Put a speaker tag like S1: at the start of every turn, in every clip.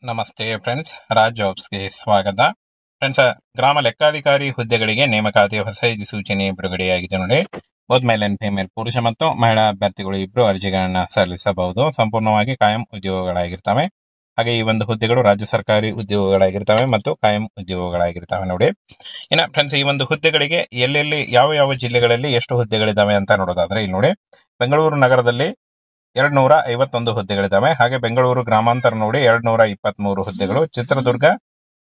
S1: ನಮಸ್ತೆ ಫ್ರೆಂಡ್ಸ್, ರಾಜ್ ಜಾಬ್ಸ್ಗೆ ಸ್ವಾಗತ. ಫ್ರೆಂಡ್ಸ್, ಗ್ರಾಮ ಲೆಕ್ಕಾಧಿಕಾರಿ ಹುದ್ದೆಗಳಿಗೆ ನೇಮಕಾತಿಯ ಹೊಸ ಸೂಚನೆ ಬಿಡುಗಡೆಯಾಗಿದೆ ನೋಡಿ. ಬೋತ್ ಮೇಲ್ ಅಂಡ್ ಫಿಮೇಲ್, ಪುರುಷ ಮತ್ತು ಮಹಿಳಾ ಅಭ್ಯರ್ಥಿಗಳು ಇಬ್ಬರು ಅರ್ಜಿಗಳನ್ನ ಸಲ್ಲಿಸಬಹುದು. ಸಂಪೂರ್ಣವಾಗಿ ಕಾಯಂ ಉದ್ಯೋಗಗಳಾಗಿರ್ತವೆ. ಹಾಗೆ ಈ ಒಂದು ಹುದ್ದೆಗಳು ರಾಜ್ಯ ಸರ್ಕಾರಿ ಉದ್ಯೋಗಗಳಾಗಿರ್ತವೆ ಮತ್ತು ಕಾಯಂ ಉದ್ಯೋಗಗಳಾಗಿರ್ತವೆ ನೋಡಿ. ಇನ್ನು ಫ್ರೆಂಡ್ಸ್, ಈ ಒಂದು ಹುದ್ದೆಗಳಿಗೆ ಎಲ್ಲೆಲ್ಲಿ ಯಾವ ಯಾವ ಜಿಲ್ಲೆಗಳಲ್ಲಿ ಎಷ್ಟು ಹುದ್ದೆಗಳಿದಾವೆ ಅಂತ ನೋಡೋದಾದ್ರೆ ಇಲ್ಲಿ ನೋಡಿ. ಬೆಂಗಳೂರು ನಗರದಲ್ಲಿ 251 ಹುದ್ದೆಗಳಿದಾವೆ. ಹಾಗೆ ಬೆಂಗಳೂರು ಗ್ರಾಮಾಂತರ ನೋಡಿ 223 ಹುದ್ದೆಗಳು, ಚಿತ್ರದುರ್ಗ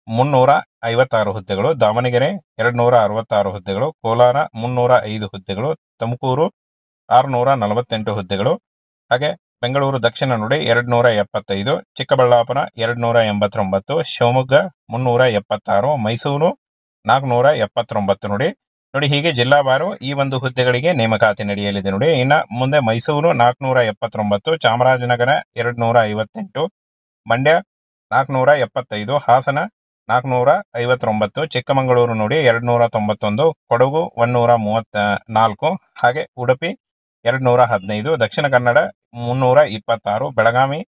S1: 356 ಹುದ್ದೆಗಳು, ದಾವಣಗೆರೆ 266 ಹುದ್ದೆಗಳು, ಕೋಲಾರ 305 ಹುದ್ದೆಗಳು, ತುಮಕೂರು 648 ಹುದ್ದೆಗಳು, ಹಾಗೆ ಬೆಂಗಳೂರು ದಕ್ಷಿಣ ನೋಡಿ 275, ಚಿಕ್ಕಬಳ್ಳಾಪುರ 289, ಶಿವಮೊಗ್ಗ 376, ಮೈಸೂರು 479 ನೋಡಿ ಹೀಗೆ ಜಿಲ್ಲಾವಾರು ಈ ಒಂದು ಹುದ್ದೆಗಳಿಗೆ ನೇಮಕಾತಿ ನಡೆಯಲಿದೆ ನೋಡಿ. ಇನ್ನು ಮುಂದೆ ಮೈಸೂರು 479, ಚಾಮರಾಜನಗರ 258, ಮಂಡ್ಯ 475, ಹಾಸನ 459, ಚಿಕ್ಕಮಗಳೂರು ನೋಡಿ 291, ಕೊಡಗು 134, ಹಾಗೆ ಉಡುಪಿ 215, ದಕ್ಷಿಣ ಕನ್ನಡ 326, ಬೆಳಗಾವಿ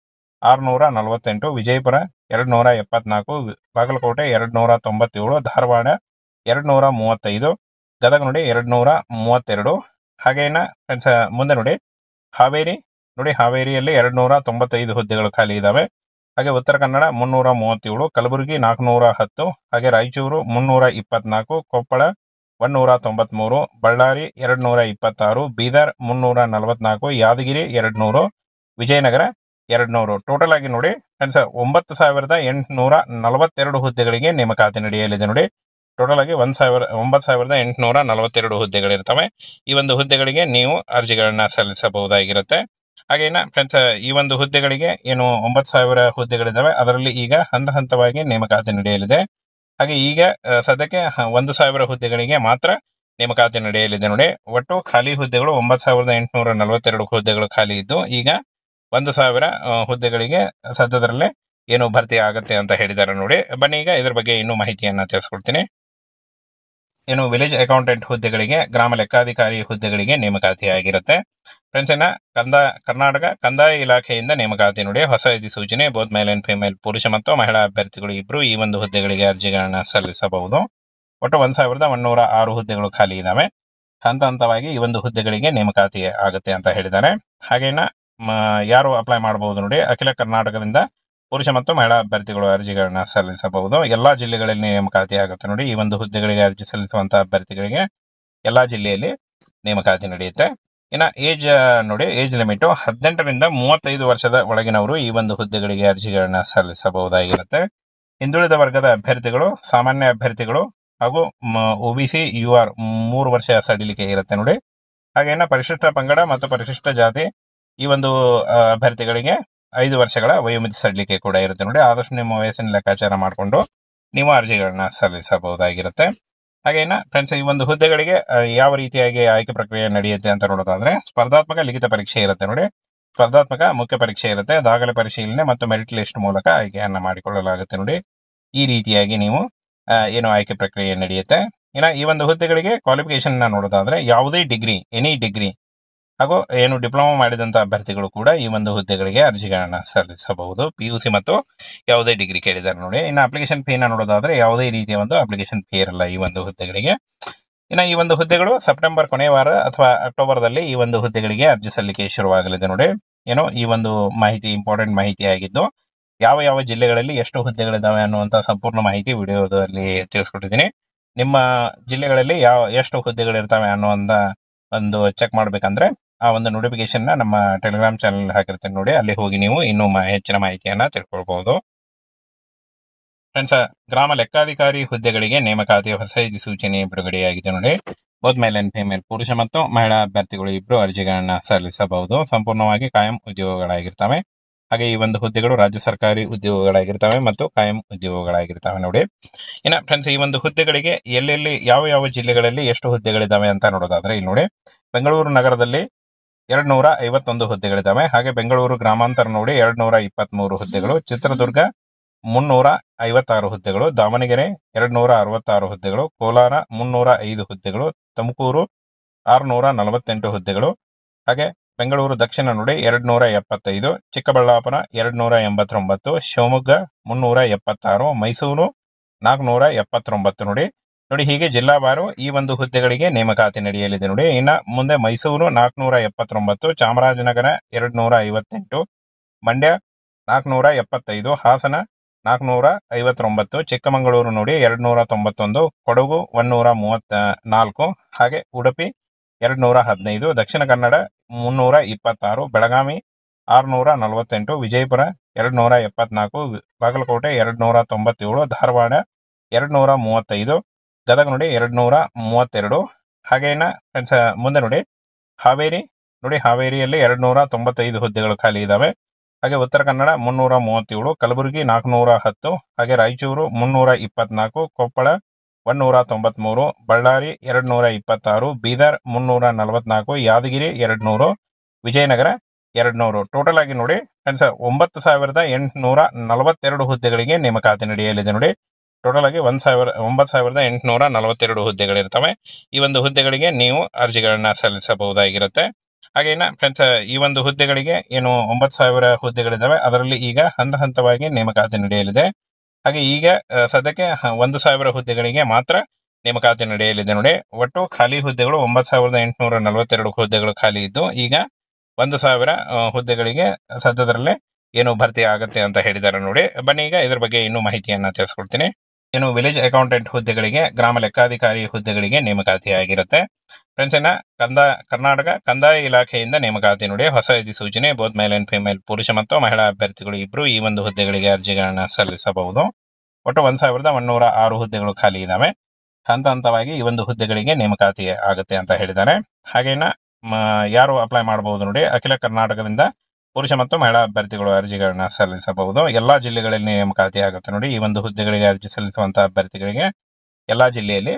S1: 648, ವಿಜಯಪುರ 274, ಬಾಗಲಕೋಟೆ 297, ಧಾರವಾಡ 235, ಗದಗ ನೋಡಿ 232. ಹಾಗೇನ ಫ್ರೆಂಡ್ಸ್ ಮುಂದೆ ನೋಡಿ ಹಾವೇರಿಯಲ್ಲಿ 295 ಹುದ್ದೆಗಳು ಖಾಲಿ ಇದಾವೆ. ಹಾಗೆ ಉತ್ತರ ಕನ್ನಡ 337, ಕಲಬುರಗಿ 410, ಹಾಗೆ ರಾಯಚೂರು 324, ಕೊಪ್ಪಳ 193, ಬಳ್ಳಾರಿ 226, ಬೀದರ್ 344, ಯಾದಗಿರಿ 200, ವಿಜಯನಗರ 200. ಟೋಟಲ್ ಆಗಿ ನೋಡಿ ಫ್ರೆಂಡ್ಸ್ 9,842 ಹುದ್ದೆಗಳಿಗೆ ನೇಮಕಾತಿ ನಡೆಯಲಿದೆ ನೋಡಿ. ಟೋಟಲ್ ಆಗಿ 9,842 ಹುದ್ದೆಗಳಿರ್ತವೆ. ಈ ಒಂದು ಹುದ್ದೆಗಳಿಗೆ ನೀವು ಅರ್ಜಿಗಳನ್ನ ಸಲ್ಲಿಸಬಹುದಾಗಿರುತ್ತೆ. ಹಾಗೇನ ಫ್ರೆಂಡ್ಸ್, ಈ ಒಂದು ಹುದ್ದೆಗಳಿಗೆ ಏನು 9,000 ಹುದ್ದೆಗಳಿದಾವೆ, ಅದರಲ್ಲಿ ಈಗ ಹಂತ ಹಂತವಾಗಿ ನೇಮಕಾತಿ ನಡೆಯಲಿದೆ. ಹಾಗೆ ಈಗ ಸದ್ಯಕ್ಕೆ 1,000 ಹುದ್ದೆಗಳಿಗೆ ಮಾತ್ರ ನೇಮಕಾತಿ ನಡೆಯಲಿದೆ ನೋಡಿ. ಒಟ್ಟು ಖಾಲಿ ಹುದ್ದೆಗಳು 9,842 ಹುದ್ದೆಗಳು ಖಾಲಿ ಇದ್ದು, ಈಗ 1,000 ಹುದ್ದೆಗಳಿಗೆ ಸದ್ಯದಲ್ಲೇ ಏನು ಭರ್ತಿ ಆಗುತ್ತೆ ಅಂತ ಹೇಳಿದ್ದಾರೆ ನೋಡಿ. ಬನ್ನಿ ಈಗ ಇದ್ರ ಬಗ್ಗೆ ಇನ್ನೂ ಮಾಹಿತಿಯನ್ನ ತಿಳಿಸ್ಕೊಡ್ತೀನಿ. ಏನು ವಿಲೇಜ್ ಅಕೌಂಟೆಂಟ್ ಹುದ್ದೆಗಳಿಗೆ, ಗ್ರಾಮ ಲೆಕ್ಕಾಧಿಕಾರಿ ಹುದ್ದೆಗಳಿಗೆ ನೇಮಕಾತಿ ಆಗಿರುತ್ತೆ. ಫ್ರೆಂಡ್ಸ್, ಕರ್ನಾಟಕ ಕಂದಾಯ ಇಲಾಖೆಯಿಂದ ನೇಮಕಾತಿ ನೋಡಿ. ಹೊಸ ಸೂಚನೆ, ಬೋತ್ ಮೇಲ್ ಅಂಡ್ ಫಿಮೇಲ್, ಪುರುಷ ಮತ್ತು ಮಹಿಳಾ ಅಭ್ಯರ್ಥಿಗಳು ಇಬ್ರು ಈ ಒಂದು ಹುದ್ದೆಗಳಿಗೆ ಅರ್ಜಿಗಳನ್ನ ಸಲ್ಲಿಸಬಹುದು. ಒಟ್ಟು 1,106 ಹುದ್ದೆಗಳು ಖಾಲಿ ಇದಾವೆ. ಹಂತ ಹಂತವಾಗಿ ಈ ಒಂದು ಹುದ್ದೆಗಳಿಗೆ ನೇಮಕಾತಿ ಆಗುತ್ತೆ ಅಂತ ಹೇಳಿದ್ದಾರೆ. ಹಾಗೇನ ಯಾರು ಅಪ್ಲೈ ಮಾಡಬಹುದು ನೋಡಿ. ಅಖಿಲ ಕರ್ನಾಟಕದಿಂದ ಪುರುಷ ಮತ್ತು ಮಹಿಳಾ ಅಭ್ಯರ್ಥಿಗಳು ಅರ್ಜಿಗಳನ್ನ ಸಲ್ಲಿಸಬಹುದು. ಎಲ್ಲಾ ಜಿಲ್ಲೆಗಳಲ್ಲಿ ನೇಮಕಾತಿ ಆಗುತ್ತೆ ನೋಡಿ. ಈ ಒಂದು ಹುದ್ದೆಗಳಿಗೆ ಅರ್ಜಿ ಸಲ್ಲಿಸುವಂತಹ ಅಭ್ಯರ್ಥಿಗಳಿಗೆ ಎಲ್ಲಾ ಜಿಲ್ಲೆಯಲ್ಲಿ ನೇಮಕಾತಿ ನಡೆಯುತ್ತೆ. ಇನ್ನು ಏಜ್ ಲಿಮಿಟ್ 18ರಿಂದ 35 ವರ್ಷದ ಒಳಗಿನವರು ಈ ಒಂದು ಹುದ್ದೆಗಳಿಗೆ ಅರ್ಜಿಗಳನ್ನ ಸಲ್ಲಿಸಬಹುದಾಗಿರುತ್ತೆ. ಹಿಂದುಳಿದ ವರ್ಗದ ಅಭ್ಯರ್ಥಿಗಳು, ಸಾಮಾನ್ಯ ಅಭ್ಯರ್ಥಿಗಳು ಹಾಗೂ OBC UR 3 ವರ್ಷ ಸಡಿಲಿಕೆ ಇರುತ್ತೆ ನೋಡಿ. ಹಾಗೇನ ಪರಿಶಿಷ್ಟ ಪಂಗಡ ಮತ್ತು ಪರಿಶಿಷ್ಟ ಜಾತಿ ಈ ಒಂದು ಅಭ್ಯರ್ಥಿಗಳಿಗೆ 5 ವರ್ಷಗಳ ವಯೋಮಿತಿ ಸಡಿಲಿಕೆ ಕೂಡ ಇರುತ್ತೆ ನೋಡಿ. ಆದಷ್ಟು ನಿಮ್ಮ ವಯಸ್ಸಿನ ಲೆಕ್ಕಾಚಾರ ಮಾಡಿಕೊಂಡು ನೀವು ಅರ್ಜಿಗಳನ್ನ ಸಲ್ಲಿಸಬಹುದಾಗಿರುತ್ತೆ. ಹಾಗೇನ ಫ್ರೆಂಡ್ಸ್, ಈ ಒಂದು ಹುದ್ದೆಗಳಿಗೆ ಯಾವ ರೀತಿಯಾಗಿ ಆಯ್ಕೆ ಪ್ರಕ್ರಿಯೆ ನಡೆಯುತ್ತೆ ಅಂತ ನೋಡೋದಾದ್ರೆ, ಸ್ಪರ್ಧಾತ್ಮಕ ಲಿಖಿತ ಪರೀಕ್ಷೆ ಇರುತ್ತೆ ನೋಡಿ. ಸ್ಪರ್ಧಾತ್ಮಕ ಮುಖ್ಯ ಪರೀಕ್ಷೆ ಇರುತ್ತೆ. ದಾಖಲೆ ಪರಿಶೀಲನೆ ಮತ್ತು ಮೆರಿಟ್ ಲಿಸ್ಟ್ ಮೂಲಕ ಆಯ್ಕೆಯನ್ನ ಮಾಡಿಕೊಳ್ಳಲಾಗುತ್ತೆ ನೋಡಿ. ಈ ರೀತಿಯಾಗಿ ನೀವು ಏನು ಆಯ್ಕೆ ಪ್ರಕ್ರಿಯೆ ನಡೆಯುತ್ತೆ. ಇನ್ನು ಈ ಒಂದು ಹುದ್ದೆಗಳಿಗೆ ಕ್ವಾಲಿಫಿಕೇಶನ್ ನೋಡೋದಾದ್ರೆ, ಯಾವುದೇ ಡಿಗ್ರಿ, ಎನಿ ಡಿಗ್ರಿ ಹಾಗೂ ಏನು ಡಿಪ್ಲೊಮಾ ಮಾಡಿದಂತ ಅಭ್ಯರ್ಥಿಗಳು ಕೂಡ ಈ ಒಂದು ಹುದ್ದೆಗಳಿಗೆ ಅರ್ಜಿಗಳನ್ನ ಸಲ್ಲಿಸಬಹುದು. PUC ಮತ್ತು ಯಾವುದೇ ಡಿಗ್ರಿ ಕೇಳಿದ್ದಾರೆ ನೋಡಿ. ಇನ್ನು ಅಪ್ಲಿಕೇಶನ್ ಫೀನ ನೋಡೋದಾದ್ರೆ, ಯಾವುದೇ ರೀತಿಯ ಒಂದು ಅಪ್ಲಿಕೇಶನ್ ಫೀ ಇರಲ್ಲ ಈ ಒಂದು ಹುದ್ದೆಗಳಿಗೆ. ಇನ್ನು ಈ ಒಂದು ಹುದ್ದೆಗಳು ಸೆಪ್ಟೆಂಬರ್ ಕೊನೆಯ ವಾರ ಅಥವಾ ಅಕ್ಟೋಬರ್ದಲ್ಲಿ ಈ ಒಂದು ಹುದ್ದೆಗಳಿಗೆ ಅರ್ಜಿ ಸಲ್ಲಿಕೆ ಶುರುವಾಗಲಿದೆ ನೋಡಿ. ಏನೋ ಈ ಒಂದು ಮಾಹಿತಿ ಇಂಪಾರ್ಟೆಂಟ್ ಮಾಹಿತಿ ಆಗಿದ್ದು, ಯಾವ ಯಾವ ಜಿಲ್ಲೆಗಳಲ್ಲಿ ಎಷ್ಟು ಹುದ್ದೆಗಳಿದಾವೆ ಅನ್ನುವಂತ ಸಂಪೂರ್ಣ ಮಾಹಿತಿ ವಿಡಿಯೋದಲ್ಲಿ ತಿಳಿಸ್ಕೊಟ್ಟಿದ್ದೀನಿ. ನಿಮ್ಮ ಜಿಲ್ಲೆಗಳಲ್ಲಿ ಎಷ್ಟು ಹುದ್ದೆಗಳಿರ್ತವೆ ಅನ್ನುವಂತ ಒಂದು ಚೆಕ್ ಮಾಡ್ಬೇಕಂದ್ರೆ ಆ ಒಂದು ನೋಟಿಫಿಕೇಶನ್ ನಮ್ಮ ಟೆಲಿಗ್ರಾಮ್ ಚಾನಲ್ ಹಾಕಿರ್ತೀನಿ ನೋಡಿ. ಅಲ್ಲಿ ಹೋಗಿ ನೀವು ಇನ್ನೂ ಹೆಚ್ಚಿನ ಮಾಹಿತಿಯನ್ನ ತಿಳ್ಕೊಳ್ಬಹುದು. ಫ್ರೆಂಡ್ಸ್, ಗ್ರಾಮ ಲೆಕ್ಕಾಧಿಕಾರಿ ಹುದ್ದೆಗಳಿಗೆ ನೇಮಕಾತಿಯ ಹೊಸ ಸೂಚನೆ ಬಿಡುಗಡೆಯಾಗಿದೆ ನೋಡಿ. ಬೋತ್ ಮೇಲ್ ಅಂಡ್ ಫಿಮೇಲ್, ಪುರುಷ ಮತ್ತು ಮಹಿಳಾ ಅಭ್ಯರ್ಥಿಗಳು ಇಬ್ರು ಅರ್ಜಿಗಳನ್ನ ಸಲ್ಲಿಸಬಹುದು. ಸಂಪೂರ್ಣವಾಗಿ ಕಾಯಂ ಉದ್ಯೋಗಗಳಾಗಿರ್ತವೆ. ಹಾಗೆ ಈ ಒಂದು ಹುದ್ದೆಗಳು ರಾಜ್ಯ ಸರ್ಕಾರಿ ಉದ್ಯೋಗಗಳಾಗಿರ್ತವೆ ಮತ್ತು ಕಾಯಂ ಉದ್ಯೋಗಗಳಾಗಿರ್ತವೆ ನೋಡಿ. ಇನ್ನು ಫ್ರೆಂಡ್ಸ್, ಈ ಒಂದು ಹುದ್ದೆಗಳಿಗೆ ಎಲ್ಲೆಲ್ಲಿ ಯಾವ ಯಾವ ಜಿಲ್ಲೆಗಳಲ್ಲಿ ಎಷ್ಟು ಹುದ್ದೆಗಳಿದಾವೆ ಅಂತ ನೋಡೋದಾದ್ರೆ ಇಲ್ಲಿ ನೋಡಿ. ಬೆಂಗಳೂರು ನಗರದಲ್ಲಿ 251 ಹುದ್ದೆಗಳಿದಾವೆ. ಹಾಗೆ ಬೆಂಗಳೂರು ಗ್ರಾಮಾಂತರ ನೋಡಿ 223 ಹುದ್ದೆಗಳು, ಚಿತ್ರದುರ್ಗ 356 ಹುದ್ದೆಗಳು, ದಾವಣಗೆರೆ 266 ಹುದ್ದೆಗಳು, ಕೋಲಾರ 305 ಹುದ್ದೆಗಳು, ತುಮಕೂರು 648 ಹುದ್ದೆಗಳು, ಹಾಗೆ ಬೆಂಗಳೂರು ದಕ್ಷಿಣ ನೋಡಿ 275, ಚಿಕ್ಕಬಳ್ಳಾಪುರ 289, ಶಿವಮೊಗ್ಗ 376, ಮೈಸೂರು 479 ನೋಡಿ. ನೋಡಿ ಹೀಗೆ ಜಿಲ್ಲಾವಾರು ಈ ಒಂದು ಹುದ್ದೆಗಳಿಗೆ ನೇಮಕಾತಿ ನಡೆಯಲಿದೆ ನೋಡಿ. ಇನ್ನ ಮುಂದೆ ಮೈಸೂರು 479, ಚಾಮರಾಜನಗರ 258, ಮಂಡ್ಯ 475, ಹಾಸನ 459, ಚಿಕ್ಕಮಗಳೂರು ನೋಡಿ 291, ಕೊಡಗು 134, ಹಾಗೆ ಉಡುಪಿ 215, ದಕ್ಷಿಣ ಕನ್ನಡ 326, ಬೆಳಗಾವಿ 648, ವಿಜಯಪುರ 274, ಬಾಗಲಕೋಟೆ 297, ಧಾರವಾಡ 235, ಗದಗ ನೋಡಿ 232. ಹಾಗೇನ ಫ್ರೆಂಡ್ಸ್ ಮುಂದೆ ನೋಡಿ ಹಾವೇರಿ ನೋಡಿ, ಹಾವೇರಿಯಲ್ಲಿ 295 ಹುದ್ದೆಗಳು ಖಾಲಿ ಇದಾವೆ. ಹಾಗೆ ಉತ್ತರ ಕನ್ನಡ 337, ಕಲಬುರಗಿ 410, ಹಾಗೆ ರಾಯಚೂರು 324, ಕೊಪ್ಪಳ 193, ಬಳ್ಳಾರಿ 226, ಬೀದರ್ 344, ಯಾದಗಿರಿ 200, ವಿಜಯನಗರ 200. ಟೋಟಲ್ ಆಗಿ ನೋಡಿ ಫ್ರೆಂಡ್ಸ್ 9,842 ಹುದ್ದೆಗಳಿಗೆ ನೇಮಕಾತಿ ನಡೆಯಲಿದೆ ನೋಡಿ. ಟೋಟಲ್ ಆಗಿ 9,842 ಹುದ್ದೆಗಳಿರ್ತವೆ. ಈ ಒಂದು ಹುದ್ದೆಗಳಿಗೆ ನೀವು ಅರ್ಜಿಗಳನ್ನ ಸಲ್ಲಿಸಬಹುದಾಗಿರುತ್ತೆ. ಹಾಗೇನ ಫ್ರೆಂಡ್ಸ್ ಈ ಒಂದು ಹುದ್ದೆಗಳಿಗೆ ಏನು 9,000 ಹುದ್ದೆಗಳಿದಾವೆ, ಅದರಲ್ಲಿ ಈಗ ಹಂತ ಹಂತವಾಗಿ ನೇಮಕಾತಿ ನಡೆಯಲಿದೆ. ಹಾಗೆ ಈಗ ಸದ್ಯಕ್ಕೆ 1,000 ಹುದ್ದೆಗಳಿಗೆ ಮಾತ್ರ ನೇಮಕಾತಿ ನಡೆಯಲಿದೆ ನೋಡಿ. ಒಟ್ಟು ಖಾಲಿ ಹುದ್ದೆಗಳು 9,842 ಹುದ್ದೆಗಳು ಖಾಲಿ ಇದ್ದು, ಈಗ 1,000 ಹುದ್ದೆಗಳಿಗೆ ಸದ್ಯದಲ್ಲೇ ಏನು ಭರ್ತಿ ಆಗುತ್ತೆ ಅಂತ ಹೇಳಿದ್ದಾರೆ ನೋಡಿ. ಬನ್ನಿ ಈಗ ಇದ್ರ ಬಗ್ಗೆ ಇನ್ನೂ ಮಾಹಿತಿಯನ್ನ ತಿಳಿಸ್ಕೊಡ್ತೀನಿ. ಏನು ವಿಲೇಜ್ ಅಕೌಂಟೆಂಟ್ ಹುದ್ದೆಗಳಿಗೆ, ಗ್ರಾಮ ಲೆಕ್ಕಾಧಿಕಾರಿ ಹುದ್ದೆಗಳಿಗೆ ನೇಮಕಾತಿ ಆಗಿರುತ್ತೆ. ಫ್ರೆಂಡ್ಸ್ ಕರ್ನಾಟಕ ಕಂದಾಯ ಇಲಾಖೆಯಿಂದ ನೇಮಕಾತಿ ನೋಡಿ. ಹೊಸ ಅಧಿಸೂಚನೆ, ಬೋತ್ ಮೇಲ್ ಅಂಡ್ ಫಿಮೇಲ್, ಪುರುಷ ಮತ್ತು ಮಹಿಳಾ ಅಭ್ಯರ್ಥಿಗಳು ಇಬ್ರು ಈ ಒಂದು ಹುದ್ದೆಗಳಿಗೆ ಅರ್ಜಿಗಳನ್ನ ಸಲ್ಲಿಸಬಹುದು. ಒಟ್ಟು 1,106 ಹುದ್ದೆಗಳು ಖಾಲಿ ಇದಾವೆ. ಹಂತ ಹಂತವಾಗಿ ಈ ಒಂದು ಹುದ್ದೆಗಳಿಗೆ ನೇಮಕಾತಿ ಆಗುತ್ತೆ ಅಂತ ಹೇಳಿದ್ದಾರೆ. ಹಾಗೇನ ಯಾರು ಅಪ್ಲೈ ಮಾಡಬಹುದು ನೋಡಿ, ಅಖಿಲ ಕರ್ನಾಟಕದಿಂದ ಪುರುಷ ಮತ್ತು ಮಹಿಳಾ ಅಭ್ಯರ್ಥಿಗಳು ಅರ್ಜಿಗಳನ್ನ ಸಲ್ಲಿಸಬಹುದು. ಎಲ್ಲಾ ಜಿಲ್ಲೆಗಳಲ್ಲಿ ನೇಮಕಾತಿ ಆಗುತ್ತೆ ನೋಡಿ. ಈ ಒಂದು ಹುದ್ದೆಗಳಿಗೆ ಅರ್ಜಿ ಸಲ್ಲಿಸುವಂತಹ ಅಭ್ಯರ್ಥಿಗಳಿಗೆ ಎಲ್ಲಾ ಜಿಲ್ಲೆಯಲ್ಲಿ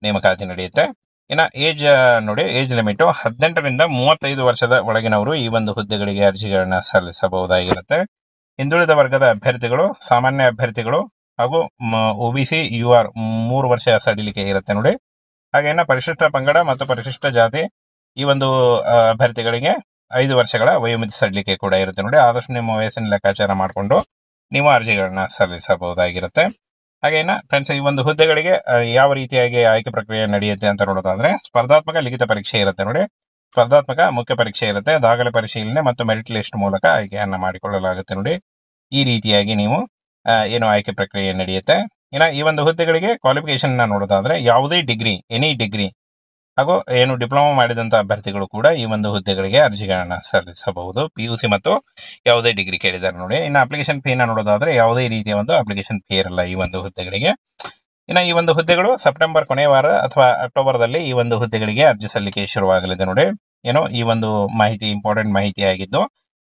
S1: ನೇಮಕಾತಿ ನಡೆಯುತ್ತೆ. ಇನ್ನ ಏಜ್ ನೋಡಿ, ಏಜ್ ಲಿಮಿಟ್ 18ರಿಂದ 35 ವರ್ಷದ ಒಳಗಿನವರು ಈ ಒಂದು ಹುದ್ದೆಗಳಿಗೆ ಅರ್ಜಿಗಳನ್ನ ಸಲ್ಲಿಸಬಹುದಾಗಿರುತ್ತೆ. ಹಿಂದುಳಿದ ವರ್ಗದ ಅಭ್ಯರ್ಥಿಗಳು, ಸಾಮಾನ್ಯ ಅಭ್ಯರ್ಥಿಗಳು ಹಾಗೂ OBC UR 3 ವರ್ಷ ಸಡಿಲಿಕೆ ಇರುತ್ತೆ ನೋಡಿ. ಹಾಗೇನ ಪರಿಶಿಷ್ಟ ಪಂಗಡ ಮತ್ತು ಪರಿಶಿಷ್ಟ ಜಾತಿ ಈ ಒಂದು ಅಭ್ಯರ್ಥಿಗಳಿಗೆ 5 ವರ್ಷಗಳ ವಯೋಮಿತಿ ಸಡಿಲಿಕೆ ಕೂಡ ಇರುತ್ತೆ ನೋಡಿ. ಆದಷ್ಟು ನಿಮ್ಮ ವಯಸ್ಸಿನ ಲೆಕ್ಕಾಚಾರ ಮಾಡಿಕೊಂಡು ನೀವು ಅರ್ಜಿಗಳನ್ನ ಸಲ್ಲಿಸಬಹುದಾಗಿರುತ್ತೆ. ಹಾಗೇನ ಫ್ರೆಂಡ್ಸ್ ಈ ಒಂದು ಹುದ್ದೆಗಳಿಗೆ ಯಾವ ರೀತಿಯಾಗಿ ಆಯ್ಕೆ ಪ್ರಕ್ರಿಯೆ ನಡೆಯುತ್ತೆ ಅಂತ ನೋಡೋದಾದ್ರೆ, ಸ್ಪರ್ಧಾತ್ಮಕ ಲಿಖಿತ ಪರೀಕ್ಷೆ ಇರುತ್ತೆ ನೋಡಿ. ಸ್ಪರ್ಧಾತ್ಮಕ ಮುಖ್ಯ ಪರೀಕ್ಷೆ ಇರುತ್ತೆ. ದಾಖಲೆ ಪರಿಶೀಲನೆ ಮತ್ತು ಮೆರಿಟ್ ಲಿಸ್ಟ್ ಮೂಲಕ ಆಯ್ಕೆಯನ್ನ ಮಾಡಿಕೊಳ್ಳಲಾಗುತ್ತೆ ನೋಡಿ. ಈ ರೀತಿಯಾಗಿ ನೀವು ಏನು ಆಯ್ಕೆ ಪ್ರಕ್ರಿಯೆ ನಡೆಯುತ್ತೆ. ಇನ್ನ ಈ ಒಂದು ಹುದ್ದೆಗಳಿಗೆ ಕ್ವಾಲಿಫಿಕೇಶನ್ ನೋಡೋದಾದ್ರೆ, ಯಾವುದೇ ಡಿಗ್ರಿ, ಎನಿ ಡಿಗ್ರಿ ಹಾಗೂ ಏನು ಡಿಪ್ಲೊಮಾ ಮಾಡಿದಂತ ಅಭ್ಯರ್ಥಿಗಳು ಕೂಡ ಈ ಒಂದು ಹುದ್ದೆಗಳಿಗೆ ಅರ್ಜಿಗಳನ್ನ ಸಲ್ಲಿಸಬಹುದು. PUC ಮತ್ತು ಯಾವುದೇ ಡಿಗ್ರಿ ಕೇಳಿದ್ದಾರೆ ನೋಡಿ. ಇನ್ನು ಅಪ್ಲಿಕೇಶನ್ ಫೀನ ನೋಡೋದಾದ್ರೆ, ಯಾವುದೇ ರೀತಿಯ ಒಂದು ಅಪ್ಲಿಕೇಶನ್ ಫೀ ಇರಲ್ಲ ಈ ಒಂದು ಹುದ್ದೆಗಳಿಗೆ. ಇನ್ನು ಈ ಒಂದು ಹುದ್ದೆಗಳು ಸೆಪ್ಟೆಂಬರ್ ಕೊನೆಯ ವಾರ ಅಥವಾ ಅಕ್ಟೋಬರ್ದಲ್ಲಿ ಈ ಒಂದು ಹುದ್ದೆಗಳಿಗೆ ಅರ್ಜಿ ಸಲ್ಲಿಕೆ ಶುರುವಾಗಲಿದೆ ನೋಡಿ. ಏನೋ ಈ ಒಂದು ಮಾಹಿತಿ ಇಂಪಾರ್ಟೆಂಟ್ ಮಾಹಿತಿ ಆಗಿದ್ದು,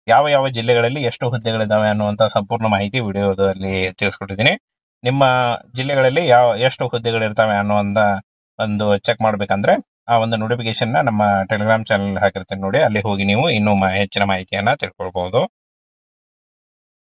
S1: ಯಾವ ಯಾವ ಜಿಲ್ಲೆಗಳಲ್ಲಿ ಎಷ್ಟು ಹುದ್ದೆಗಳಿದಾವೆ ಅನ್ನುವಂತ ಸಂಪೂರ್ಣ ಮಾಹಿತಿ ವಿಡಿಯೋದಲ್ಲಿ ತಿಳಿಸ್ಕೊಟ್ಟಿದ್ದೀನಿ. ನಿಮ್ಮ ಜಿಲ್ಲೆಗಳಲ್ಲಿ ಎಷ್ಟು ಹುದ್ದೆಗಳಿರ್ತವೆ ಅನ್ನುವಂತ ಒಂದು ಚೆಕ್ ಮಾಡ್ಬೇಕಂದ್ರೆ ಆ ಒಂದು ನೋಟಿಫಿಕೇಶನ್ ನಮ್ಮ ಟೆಲಿಗ್ರಾಮ್ ಚಾನಲ್ ಹಾಕಿರ್ತೇನೆ ನೋಡಿ. ಅಲ್ಲಿ ಹೋಗಿ ನೀವು ಇನ್ನೂ ಹೆಚ್ಚಿನ ಮಾಹಿತಿಯನ್ನ ತಿಳ್ಕೊಳ್ಬಹುದು.